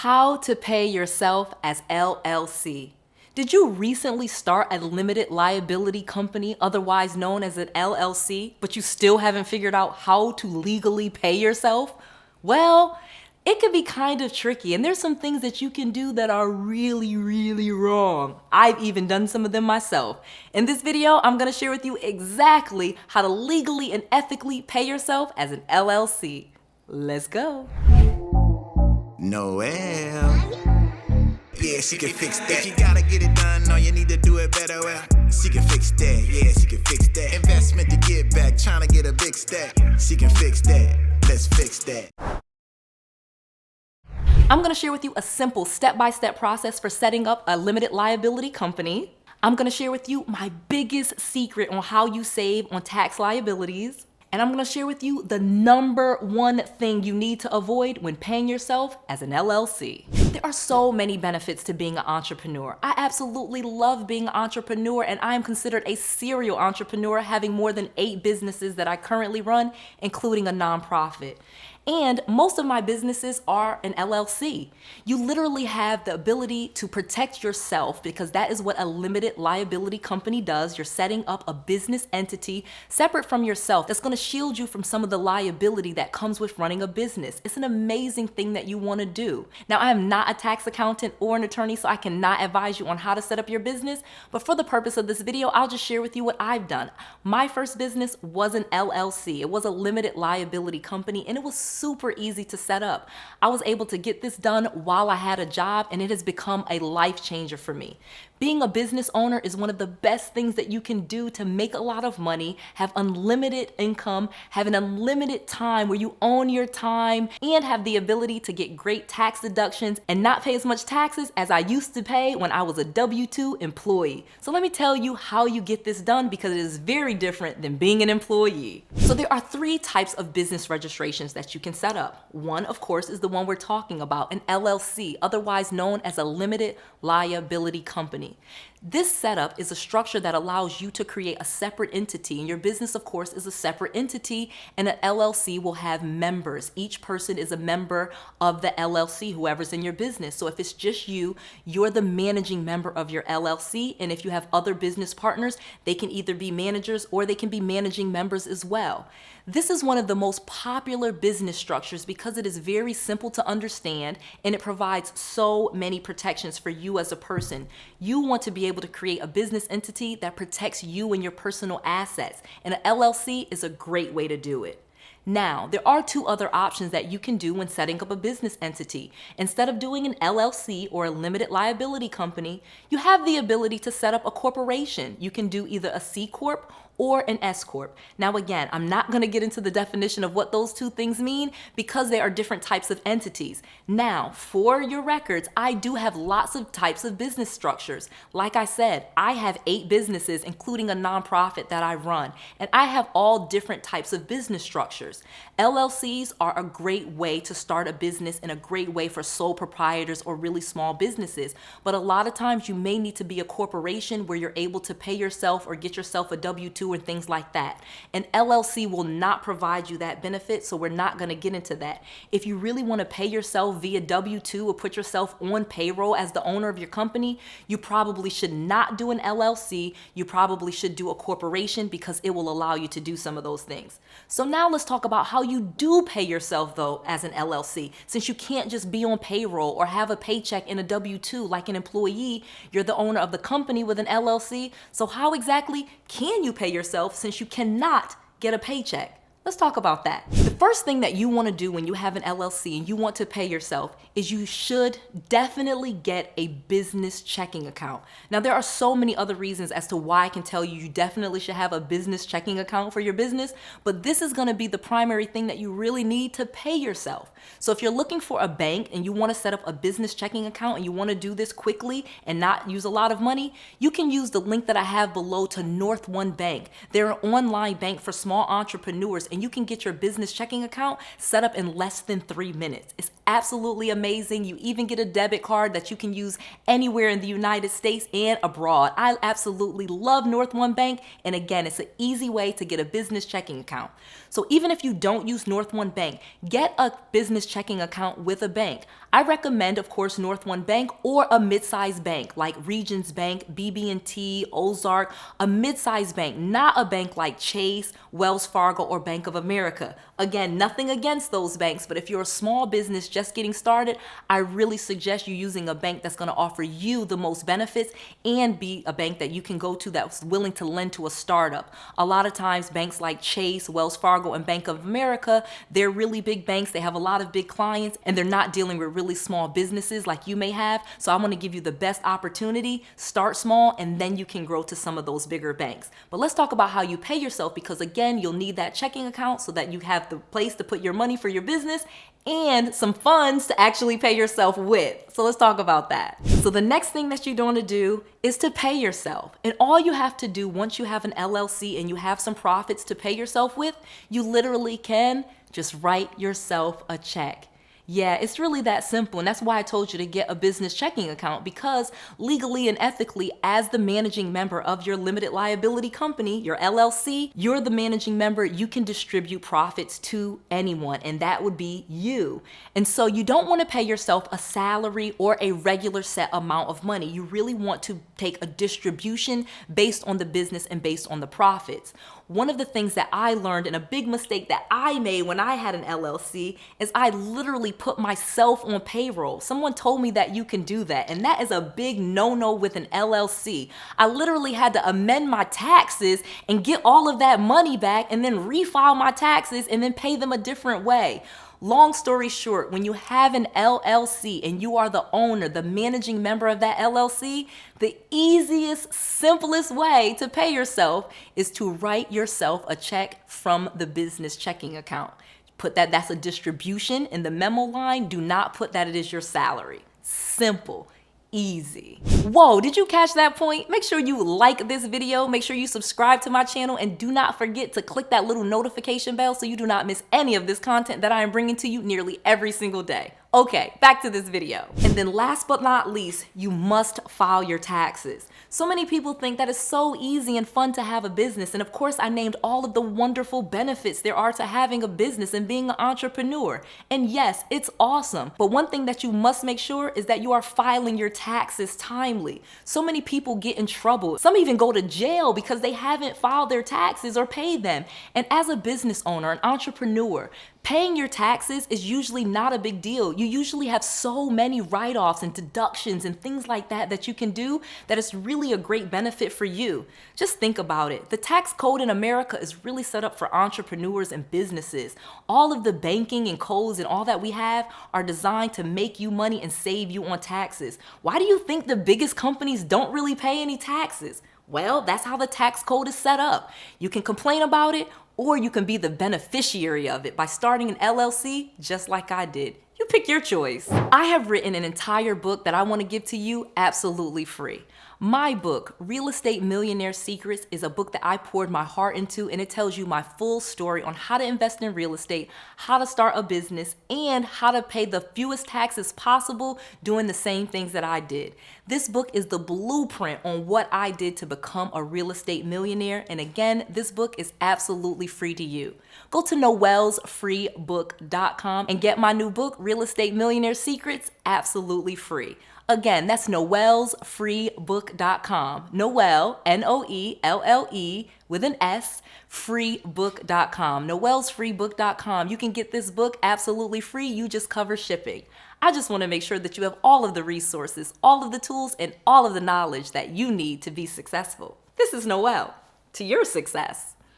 How to pay yourself as LLC. Did you recently start a limited liability company, otherwise known as an LLC, but you still haven't figured out how to legally pay yourself? Well, it can be kind of tricky, and there's some things that you can do that are really wrong. I've even done some of them myself. In this video, I'm gonna share with you exactly how to legally and ethically pay yourself as an LLC. Let's go. Noel. Yeah, she can fix that. If you gotta get it done, all you need to do it better. Well, she can fix that. Yeah, she can fix that. Investment to get back, trying to get a big stack. She can fix that. Let's fix that. I'm gonna share with you a simple step-by-step process for setting up a limited liability company. I'm gonna share with you my biggest secret on how you save on tax liabilities. And I'm gonna share with you the #1 thing you need to avoid when paying yourself as an LLC. There are so many benefits to being an entrepreneur. I absolutely love being an entrepreneur, and I am considered a serial entrepreneur, having more than 8 businesses that I currently run, including a nonprofit. And most of my businesses are an LLC. You literally have the ability to protect yourself because that is what a limited liability company does. You're setting up a business entity separate from yourself that's going to shield you from some of the liability that comes with running a business. It's an amazing thing that you want to do. Now, I am not a tax accountant or an attorney, so I cannot advise you on how to set up your business. But for the purpose of this video, I'll just share with you what I've done. My first business was an LLC. It was a limited liability company, and it was super easy to set up. I was able to get this done while I had a job, and it has become a life changer for me. Being a business owner is one of the best things that you can do to make a lot of money, have unlimited income, have an unlimited time where you own your time, and have the ability to get great tax deductions and not pay as much taxes as I used to pay when I was a W-2 employee. So let me tell you how you get this done, because it is very different than being an employee. So there are 3 types of business registrations that you can set up. One, of course, is the one we're talking about, an LLC, otherwise known as a limited liability company. This setup is a structure that allows you to create a separate entity, and your business, of course, is a separate entity, and an LLC will have members. Each person is a member of the LLC, whoever's in your business. So if it's just you, you're the managing member of your LLC, and if you have other business partners, they can either be managers or they can be managing members as well. This is one of the most popular business structures because it is very simple to understand, and it provides so many protections for you as a person. You want to be able to create a business entity that protects you and your personal assets, and an LLC is a great way to do it. Now, there are 2 other options that you can do when setting up a business entity. Instead of doing an LLC or a limited liability company, you have the ability to set up a corporation. You can do either a C Corp or an S Corp. Now again, I'm not gonna get into the definition of what those 2 things mean because they are different types of entities. Now, for your records, I do have lots of types of business structures. Like I said, I have 8 businesses, including a nonprofit that I run, and I have all different types of business structures. LLCs are a great way to start a business and a great way for sole proprietors or really small businesses. But a lot of times you may need to be a corporation where you're able to pay yourself or get yourself a W-2 and things like that. An LLC will not provide you that benefit, so we're not going to get into that. If you really want to pay yourself via W-2 or put yourself on payroll as the owner of your company, you probably should not do an LLC. You probably should do a corporation because it will allow you to do some of those things. So now let's talk about how you do pay yourself though as an LLC. Since you can't just be on payroll or have a paycheck in a W-2 like an employee, you're the owner of the company with an LLC. So how exactly can you pay yourself since you cannot get a paycheck? Let's talk about that. The first thing that you want to do when you have an LLC and you want to pay yourself is you should definitely get a business checking account. Now, there are so many other reasons as to why I can tell you definitely should have a business checking account for your business, but this is going to be the primary thing that you really need to pay yourself. So if you're looking for a bank and you want to set up a business checking account and you want to do this quickly and not use a lot of money, you can use the link that I have below to North One Bank. They're an online bank for small entrepreneurs, and you can get your business checking checking account set up in less than 3 minutes. It's absolutely amazing. You even get a debit card that you can use anywhere in the United States and abroad. I absolutely love North One Bank, and again, it's an easy way to get a business checking account. So even if you don't use North One Bank, get a business checking account with a bank. I recommend, of course, North One Bank or a mid-sized bank like Regions Bank, BB&T, Ozark, a mid-sized bank, not a bank like Chase, Wells Fargo, or Bank of America. Again, nothing against those banks, but if you're a small business just getting started, I really suggest you using a bank that's gonna offer you the most benefits and be a bank that you can go to that's willing to lend to a startup. A lot of times banks like Chase, Wells Fargo, and Bank of America, they're really big banks, they have a lot of big clients, and they're not dealing with really small businesses like you may have. So I want to give you the best opportunity. Start small and then you can grow to some of those bigger banks. But let's talk about how you pay yourself, because again, you'll need that checking account so that you have the place to put your money for your business and some funds to actually pay yourself with. So let's talk about that. So the next thing that you're going to do is to pay yourself. And all you have to do once you have an LLC and you have some profits to pay yourself with, you literally can just write yourself a check. Yeah, it's really that simple, and that's why I told you to get a business checking account, because legally and ethically, as the managing member of your limited liability company, your LLC, you're the managing member, you can distribute profits to anyone, and that would be you. And so you don't want to pay yourself a salary or a regular set amount of money. You really want to take a distribution based on the business and based on the profits. One of the things that I learned, and a big mistake that I made when I had an LLC, is I literally put myself on payroll. Someone told me that you can do that, and that is a big no-no with an LLC. I literally had to amend my taxes and get all of that money back and then refile my taxes and then pay them a different way. Long story short, when you have an LLC and you are the owner, the managing member of that LLC, the easiest, simplest way to pay yourself is to write yourself a check from the business checking account. Put that's a distribution in the memo line. Do not put that it is your salary. Simple. Easy. Whoa, did you catch that point? Make sure you like this video, make sure you subscribe to my channel, and do not forget to click that little notification bell so you do not miss any of this content that I am bringing to you nearly every single day. Okay, back to this video. And then last but not least, you must file your taxes. So many people think that it's so easy and fun to have a business. And of course, I named all of the wonderful benefits there are to having a business and being an entrepreneur. And yes, it's awesome. But one thing that you must make sure is that you are filing your taxes timely. So many people get in trouble. Some even go to jail because they haven't filed their taxes or paid them. And as a business owner, an entrepreneur, paying your taxes is usually not a big deal. You usually have so many write-offs and deductions and things like that that you can do that it's really a great benefit for you. Just think about it. The tax code in America is really set up for entrepreneurs and businesses. All of the banking and codes and all that we have are designed to make you money and save you on taxes. Why do you think the biggest companies don't really pay any taxes? Well, that's how the tax code is set up. You can complain about it, or you can be the beneficiary of it by starting an LLC just like I did. You pick your choice. I have written an entire book that I want to give to you absolutely free. My book, Real Estate Millionaire Secrets, is a book that I poured my heart into, and it tells you my full story on how to invest in real estate, how to start a business, and how to pay the fewest taxes possible doing the same things that I did. This book is the blueprint on what I did to become a real estate millionaire, and again, this book is absolutely free to you. Go to noellsfreebook.com and get my new book, Real Estate Millionaire Secrets, absolutely free. Again, that's noellsfreebook.com. Noelle, N-O-E-L-L-E with an S, freebook.com. noellsfreebook.com. You can get this book absolutely free. You just cover shipping. I just want to make sure that you have all of the resources, all of the tools, and all of the knowledge that you need to be successful. This is Noelle. To your success.